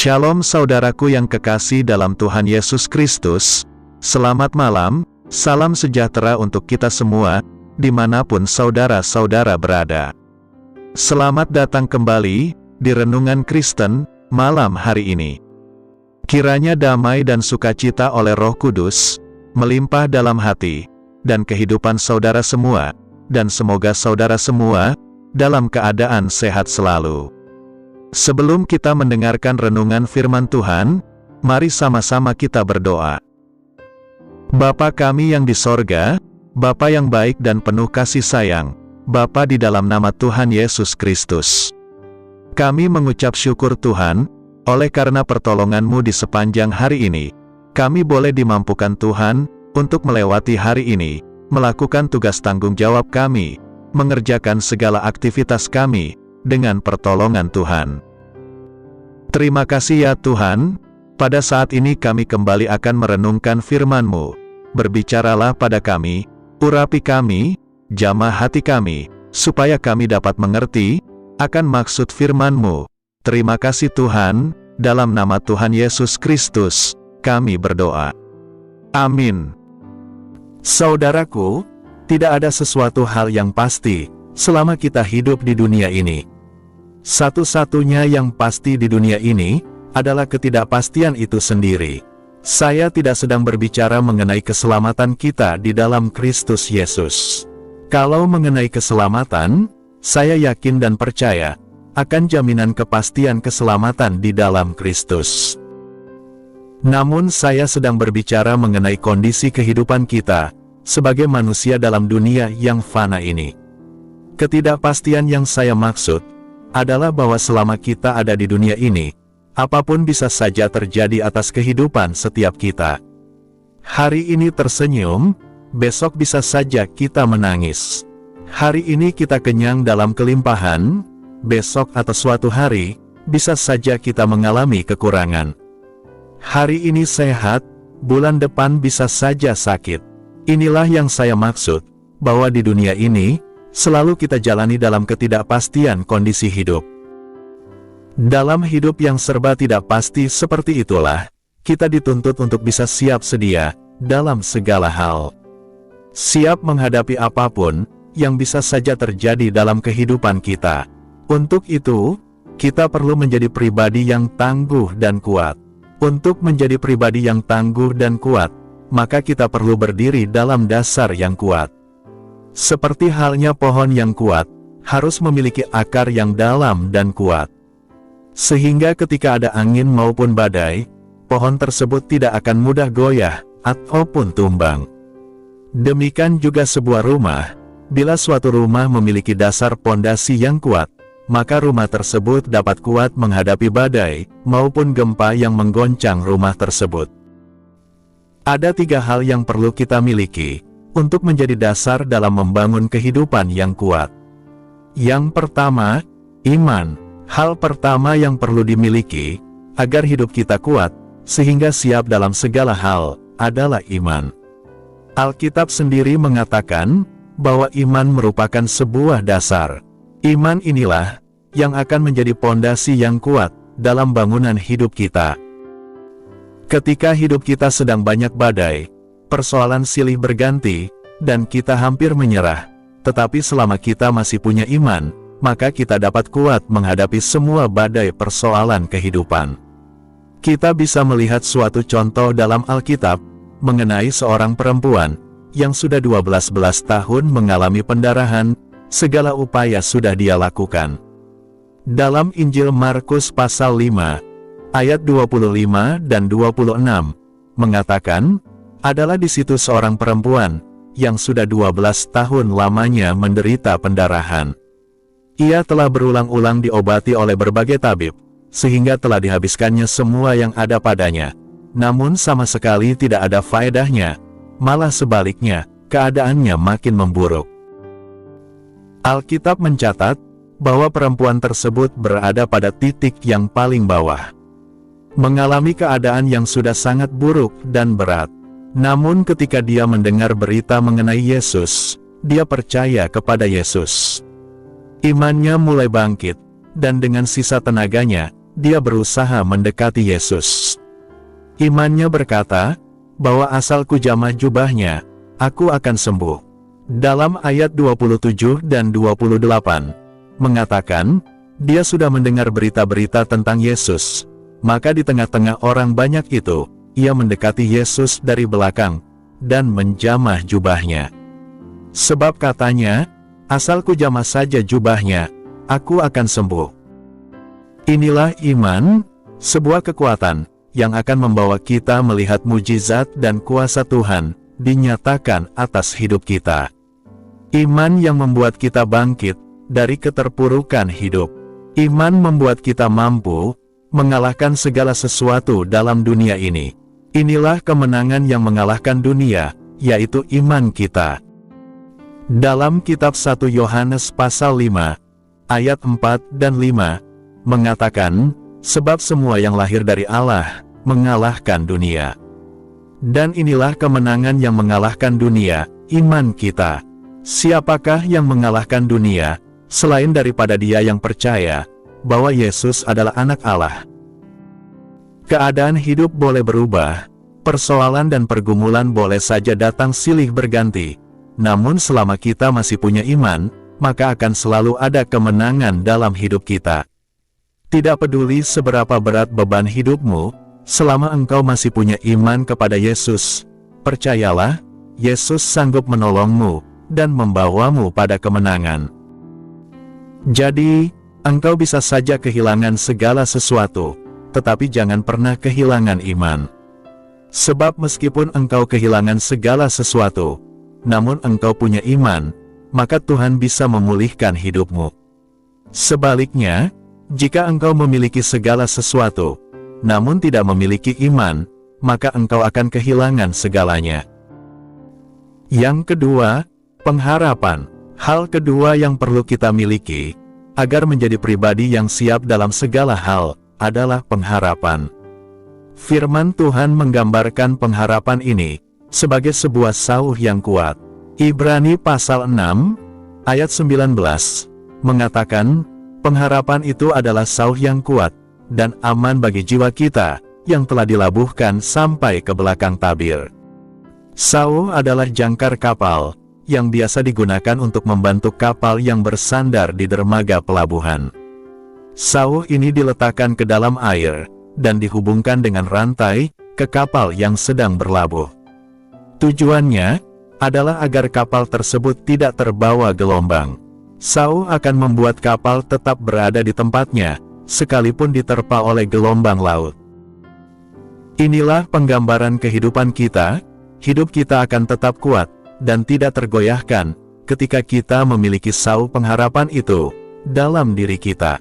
Shalom saudaraku yang kekasih dalam Tuhan Yesus Kristus. Selamat malam, salam sejahtera untuk kita semua, dimanapun saudara-saudara berada. Selamat datang kembali di Renungan Kristen malam hari ini. Kiranya damai dan sukacita oleh Roh Kudus melimpah dalam hati dan kehidupan saudara semua, dan semoga saudara semua dalam keadaan sehat selalu. Sebelum kita mendengarkan renungan firman Tuhan, mari sama-sama kita berdoa. Bapa kami yang di sorga, Bapa yang baik dan penuh kasih sayang, Bapa di dalam nama Tuhan Yesus Kristus. Kami mengucap syukur Tuhan, oleh karena pertolongan-Mu di sepanjang hari ini, kami boleh dimampukan Tuhan, untuk melewati hari ini, melakukan tugas tanggung jawab kami, mengerjakan segala aktivitas kami, dengan pertolongan Tuhan. Terima kasih ya Tuhan, pada saat ini kami kembali akan merenungkan firman-Mu. Berbicaralah pada kami, urapi kami, jamah hati kami, supaya kami dapat mengerti akan maksud firman-Mu. Terima kasih Tuhan, dalam nama Tuhan Yesus Kristus, kami berdoa. Amin. Saudaraku, tidak ada sesuatu hal yang pasti selama kita hidup di dunia ini. Satu-satunya yang pasti di dunia ini adalah ketidakpastian itu sendiri. Saya tidak sedang berbicara mengenai keselamatan kita di dalam Kristus Yesus. Kalau mengenai keselamatan, saya yakin dan percaya akan jaminan kepastian keselamatan di dalam Kristus. Namun saya sedang berbicara mengenai kondisi kehidupan kita sebagai manusia dalam dunia yang fana ini. Ketidakpastian yang saya maksud adalah bahwa selama kita ada di dunia ini, apapun bisa saja terjadi atas kehidupan setiap kita. Hari ini tersenyum, besok bisa saja kita menangis. Hari ini kita kenyang dalam kelimpahan, besok atau suatu hari, bisa saja kita mengalami kekurangan. Hari ini sehat, bulan depan bisa saja sakit. Inilah yang saya maksud, bahwa di dunia ini, selalu kita jalani dalam ketidakpastian kondisi hidup. Dalam hidup yang serba tidak pasti seperti itulah, kita dituntut untuk bisa siap sedia dalam segala hal. Siap menghadapi apapun yang bisa saja terjadi dalam kehidupan kita. Untuk itu, kita perlu menjadi pribadi yang tangguh dan kuat. Untuk menjadi pribadi yang tangguh dan kuat, maka kita perlu berdiri dalam dasar yang kuat. Seperti halnya pohon yang kuat, harus memiliki akar yang dalam dan kuat. Sehingga ketika ada angin maupun badai, pohon tersebut tidak akan mudah goyah, ataupun tumbang. Demikian juga sebuah rumah, bila suatu rumah memiliki dasar pondasi yang kuat, maka rumah tersebut dapat kuat menghadapi badai, maupun gempa yang menggoncang rumah tersebut. Ada 3 hal yang perlu kita miliki untuk menjadi dasar dalam membangun kehidupan yang kuat. Yang pertama, iman. Hal pertama yang perlu dimiliki, agar hidup kita kuat, sehingga siap dalam segala hal, adalah iman. Alkitab sendiri mengatakan, bahwa iman merupakan sebuah dasar. Iman inilah, yang akan menjadi pondasi yang kuat, dalam bangunan hidup kita. Ketika hidup kita sedang banyak badai, persoalan silih berganti, dan kita hampir menyerah. Tetapi selama kita masih punya iman, maka kita dapat kuat menghadapi semua badai persoalan kehidupan. Kita bisa melihat suatu contoh dalam Alkitab, mengenai seorang perempuan, yang sudah 12 tahun mengalami pendarahan, segala upaya sudah dia lakukan. Dalam Injil Markus pasal 5, ayat 25 dan 26, mengatakan, adalah di situ seorang perempuan, yang sudah 12 tahun lamanya menderita pendarahan. Ia telah berulang-ulang diobati oleh berbagai tabib, sehingga telah dihabiskannya semua yang ada padanya. Namun sama sekali tidak ada faedahnya, malah sebaliknya, keadaannya makin memburuk. Alkitab mencatat, bahwa perempuan tersebut berada pada titik yang paling bawah. Mengalami keadaan yang sudah sangat buruk dan berat. Namun ketika dia mendengar berita mengenai Yesus, dia percaya kepada Yesus. Imannya mulai bangkit, dan dengan sisa tenaganya, dia berusaha mendekati Yesus. Imannya berkata, bahwa asal ku jamah jubahnya, aku akan sembuh. Dalam ayat 27 dan 28, mengatakan, dia sudah mendengar berita-berita tentang Yesus. Maka di tengah-tengah orang banyak itu, ia mendekati Yesus dari belakang, dan menjamah jubahnya. Sebab katanya, asal ku jamah saja jubahnya, aku akan sembuh. Inilah iman, sebuah kekuatan, yang akan membawa kita melihat mujizat dan kuasa Tuhan, dinyatakan atas hidup kita. Iman yang membuat kita bangkit, dari keterpurukan hidup. Iman membuat kita mampu, mengalahkan segala sesuatu dalam dunia ini. Inilah kemenangan yang mengalahkan dunia, yaitu iman kita. Dalam kitab 1 Yohanes pasal 5, ayat 4 dan 5, mengatakan, sebab semua yang lahir dari Allah, mengalahkan dunia. Dan inilah kemenangan yang mengalahkan dunia, iman kita. Siapakah yang mengalahkan dunia, selain daripada dia yang percaya, bahwa Yesus adalah anak Allah? Keadaan hidup boleh berubah, persoalan dan pergumulan boleh saja datang silih berganti, namun selama kita masih punya iman, maka akan selalu ada kemenangan dalam hidup kita. Tidak peduli seberapa berat beban hidupmu, selama engkau masih punya iman kepada Yesus, percayalah, Yesus sanggup menolongmu, dan membawamu pada kemenangan. Jadi, engkau bisa saja kehilangan segala sesuatu, tetapi jangan pernah kehilangan iman. Sebab meskipun engkau kehilangan segala sesuatu, namun engkau punya iman, maka Tuhan bisa memulihkan hidupmu. Sebaliknya, jika engkau memiliki segala sesuatu, namun tidak memiliki iman, maka engkau akan kehilangan segalanya. Yang kedua, pengharapan. Hal kedua yang perlu kita miliki, agar menjadi pribadi yang siap dalam segala hal, adalah pengharapan. Firman Tuhan menggambarkan pengharapan ini, sebagai sebuah sauh yang kuat. Ibrani pasal 6, ayat 19, mengatakan, pengharapan itu adalah sauh yang kuat, dan aman bagi jiwa kita, yang telah dilabuhkan sampai ke belakang tabir. Sauh adalah jangkar kapal, yang biasa digunakan untuk membantu kapal yang bersandar di dermaga pelabuhan. Sauh ini diletakkan ke dalam air, dan dihubungkan dengan rantai, ke kapal yang sedang berlabuh. Tujuannya, adalah agar kapal tersebut tidak terbawa gelombang. Sauh akan membuat kapal tetap berada di tempatnya, sekalipun diterpa oleh gelombang laut. Inilah penggambaran kehidupan kita, hidup kita akan tetap kuat, dan tidak tergoyahkan, ketika kita memiliki sauh pengharapan itu, dalam diri kita.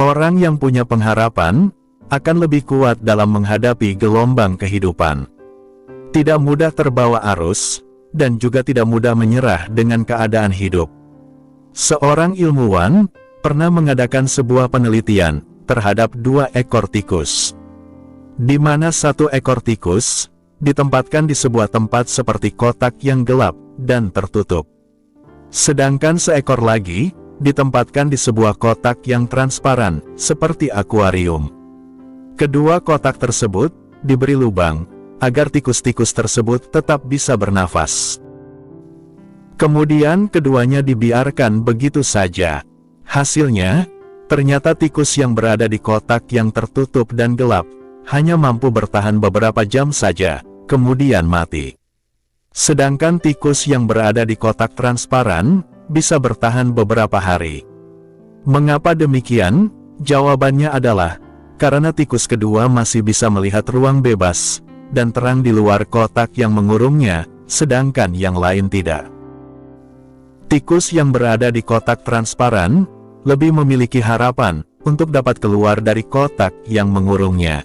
Orang yang punya pengharapan, akan lebih kuat dalam menghadapi gelombang kehidupan. Tidak mudah terbawa arus, dan juga tidak mudah menyerah dengan keadaan hidup. Seorang ilmuwan, pernah mengadakan sebuah penelitian, terhadap 2 ekor tikus. Di mana satu ekor tikus, ditempatkan di sebuah tempat seperti kotak yang gelap, dan tertutup. Sedangkan seekor lagi, ditempatkan di sebuah kotak yang transparan, seperti akuarium. Kedua kotak tersebut, diberi lubang, agar tikus-tikus tersebut tetap bisa bernafas. Kemudian keduanya dibiarkan begitu saja. Hasilnya, ternyata tikus yang berada di kotak yang tertutup dan gelap, hanya mampu bertahan beberapa jam saja, kemudian mati. Sedangkan tikus yang berada di kotak transparan, bisa bertahan beberapa hari. Mengapa demikian? Jawabannya adalah, karena tikus kedua masih bisa melihat ruang bebas, dan terang di luar kotak yang mengurungnya, sedangkan yang lain tidak. Tikus yang berada di kotak transparan, lebih memiliki harapan, untuk dapat keluar dari kotak yang mengurungnya.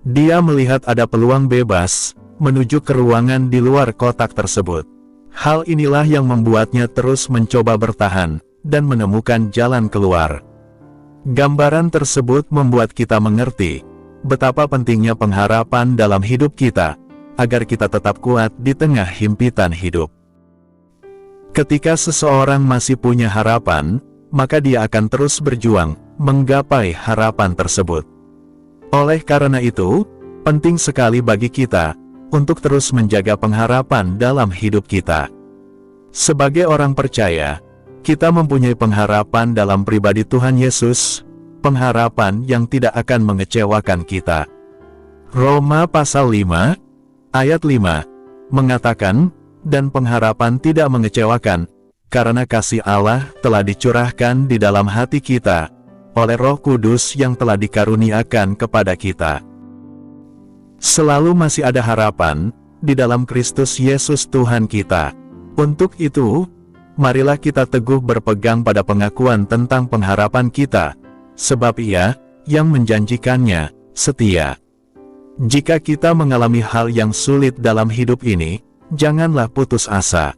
Dia melihat ada peluang bebas, menuju ke ruangan di luar kotak tersebut. Hal inilah yang membuatnya terus mencoba bertahan, dan menemukan jalan keluar. Gambaran tersebut membuat kita mengerti, betapa pentingnya pengharapan dalam hidup kita, agar kita tetap kuat di tengah himpitan hidup. Ketika seseorang masih punya harapan, maka dia akan terus berjuang, menggapai harapan tersebut. Oleh karena itu, penting sekali bagi kita untuk terus menjaga pengharapan dalam hidup kita. Sebagai orang percaya, kita mempunyai pengharapan dalam pribadi Tuhan Yesus, pengharapan yang tidak akan mengecewakan kita. Roma pasal 5, ayat 5, mengatakan, dan pengharapan tidak mengecewakan, karena kasih Allah telah dicurahkan di dalam hati kita, oleh Roh Kudus yang telah dikaruniakan kepada kita. Selalu masih ada harapan di dalam Kristus Yesus Tuhan kita. Untuk itu, marilah kita teguh berpegang pada pengakuan tentang pengharapan kita, sebab Ia yang menjanjikannya setia. Jika kita mengalami hal yang sulit dalam hidup ini, janganlah putus asa.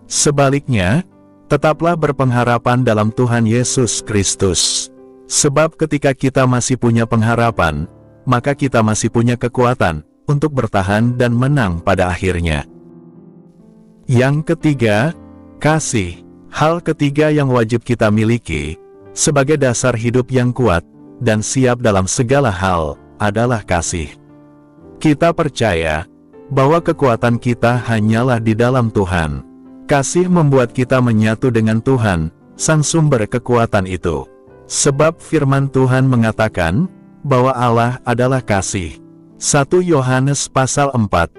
Sebaliknya, tetaplah berpengharapan dalam Tuhan Yesus Kristus. Sebab ketika kita masih punya pengharapan, maka kita masih punya kekuatan untuk bertahan dan menang pada akhirnya. Yang ketiga, kasih. Hal ketiga yang wajib kita miliki, sebagai dasar hidup yang kuat dan siap dalam segala hal, adalah kasih. Kita percaya bahwa kekuatan kita hanyalah di dalam Tuhan. Kasih membuat kita menyatu dengan Tuhan, sang sumber kekuatan itu. Sebab firman Tuhan mengatakan bahwa Allah adalah kasih. 1 Yohanes pasal 4,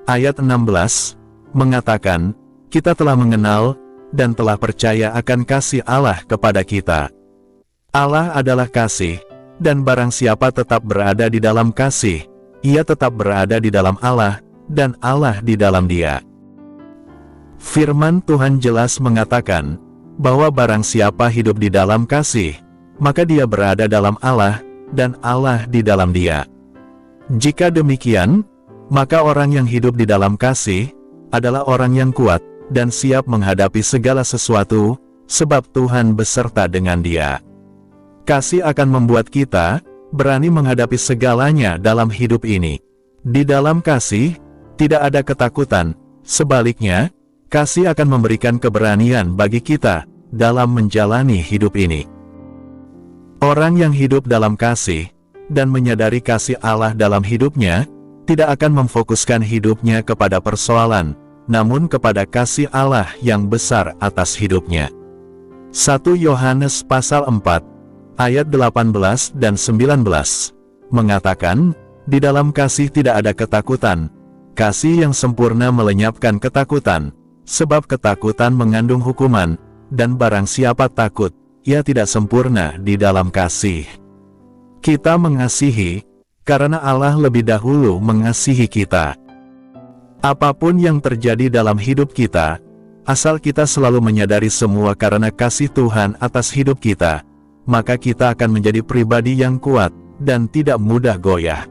ayat 16, mengatakan, kita telah mengenal dan telah percaya akan kasih Allah kepada kita. Allah adalah kasih, dan barang siapa tetap berada di dalam kasih, ia tetap berada di dalam Allah, dan Allah di dalam dia. Firman Tuhan jelas mengatakan, bahwa barang siapa hidup di dalam kasih, maka dia berada dalam Allah, dan Allah di dalam dia. Jika demikian, maka orang yang hidup di dalam kasih, adalah orang yang kuat, dan siap menghadapi segala sesuatu, sebab Tuhan beserta dengan dia. Kasih akan membuat kita berani menghadapi segalanya dalam hidup ini. Di dalam kasih, tidak ada ketakutan, sebaliknya, kasih akan memberikan keberanian bagi kita dalam menjalani hidup ini. Orang yang hidup dalam kasih, dan menyadari kasih Allah dalam hidupnya, tidak akan memfokuskan hidupnya kepada persoalan, namun kepada kasih Allah yang besar atas hidupnya. 1 Yohanes pasal 4, ayat 18 dan 19, mengatakan, di dalam kasih tidak ada ketakutan, kasih yang sempurna melenyapkan ketakutan, sebab ketakutan mengandung hukuman, dan barang siapa takut, ia tidak sempurna di dalam kasih. Kita mengasihi, karena Allah lebih dahulu mengasihi kita. Apapun yang terjadi dalam hidup kita, asal kita selalu menyadari semua karena kasih Tuhan atas hidup kita, maka kita akan menjadi pribadi yang kuat, dan tidak mudah goyah.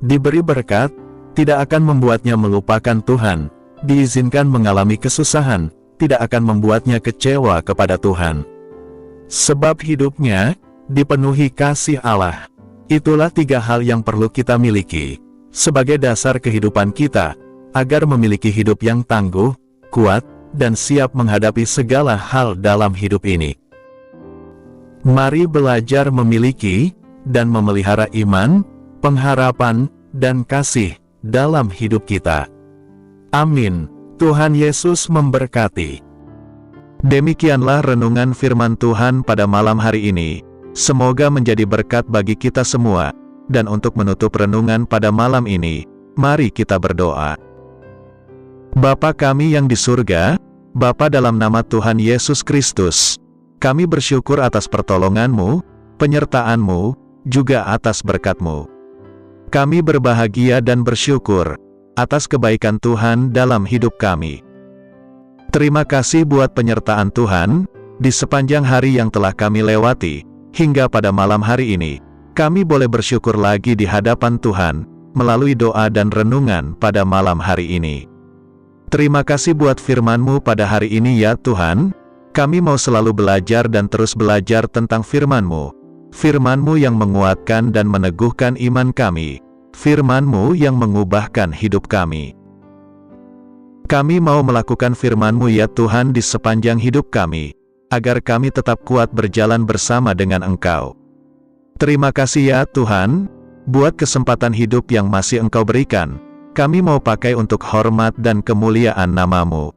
Diberi berkat, tidak akan membuatnya melupakan Tuhan, diizinkan mengalami kesusahan, tidak akan membuatnya kecewa kepada Tuhan. Sebab hidupnya dipenuhi kasih Allah. Itulah 3 hal yang perlu kita miliki, sebagai dasar kehidupan kita, agar memiliki hidup yang tangguh, kuat, dan siap menghadapi segala hal dalam hidup ini. Mari belajar memiliki, dan memelihara iman, pengharapan, dan kasih, dalam hidup kita. Amin. Tuhan Yesus memberkati. Demikianlah renungan firman Tuhan pada malam hari ini. Semoga menjadi berkat bagi kita semua. Dan untuk menutup renungan pada malam ini, mari kita berdoa. Bapa kami yang di surga, Bapa dalam nama Tuhan Yesus Kristus, kami bersyukur atas pertolongan-Mu, penyertaan-Mu, juga atas berkat-Mu. Kami berbahagia dan bersyukur atas kebaikan Tuhan dalam hidup kami. Terima kasih buat penyertaan Tuhan di sepanjang hari yang telah kami lewati, hingga pada malam hari ini. Kami boleh bersyukur lagi di hadapan Tuhan, melalui doa dan renungan pada malam hari ini. Terima kasih buat firman-Mu pada hari ini ya Tuhan. Kami mau selalu belajar dan terus belajar tentang firman-Mu. Firman-Mu yang menguatkan dan meneguhkan iman kami. Firman-Mu yang mengubahkan hidup kami. Kami mau melakukan firman-Mu ya Tuhan di sepanjang hidup kami, agar kami tetap kuat berjalan bersama dengan Engkau. Terima kasih ya Tuhan, buat kesempatan hidup yang masih Engkau berikan. Kami mau pakai untuk hormat dan kemuliaan nama-Mu.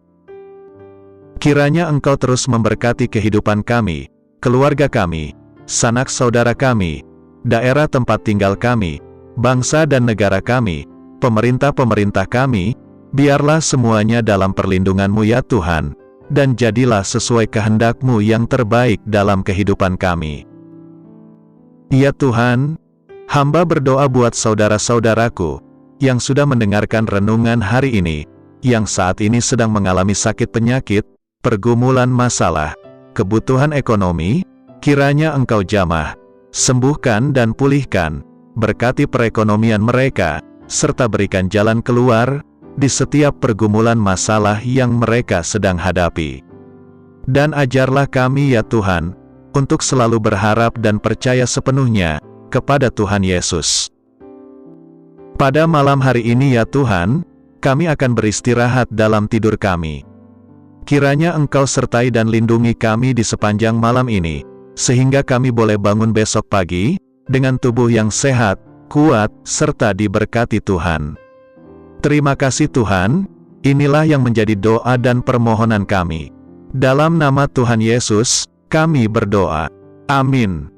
Kiranya Engkau terus memberkati kehidupan kami, keluarga kami, sanak saudara kami, daerah tempat tinggal kami, bangsa dan negara kami, pemerintah-pemerintah kami, biarlah semuanya dalam perlindungan-Mu ya Tuhan, dan jadilah sesuai kehendak-Mu yang terbaik dalam kehidupan kami. Ya Tuhan, hamba berdoa buat saudara-saudaraku, yang sudah mendengarkan renungan hari ini, yang saat ini sedang mengalami sakit penyakit, pergumulan masalah, kebutuhan ekonomi, kiranya Engkau jamah, sembuhkan dan pulihkan, berkati perekonomian mereka, serta berikan jalan keluar, di setiap pergumulan masalah yang mereka sedang hadapi. Dan ajarlah kami ya Tuhan, untuk selalu berharap dan percaya sepenuhnya, kepada Tuhan Yesus. Pada malam hari ini ya Tuhan, kami akan beristirahat dalam tidur kami. Kiranya Engkau sertai dan lindungi kami di sepanjang malam ini, sehingga kami boleh bangun besok pagi, dengan tubuh yang sehat, kuat, serta diberkati Tuhan. Terima kasih Tuhan, inilah yang menjadi doa dan permohonan kami. Dalam nama Tuhan Yesus, kami berdoa. Amin.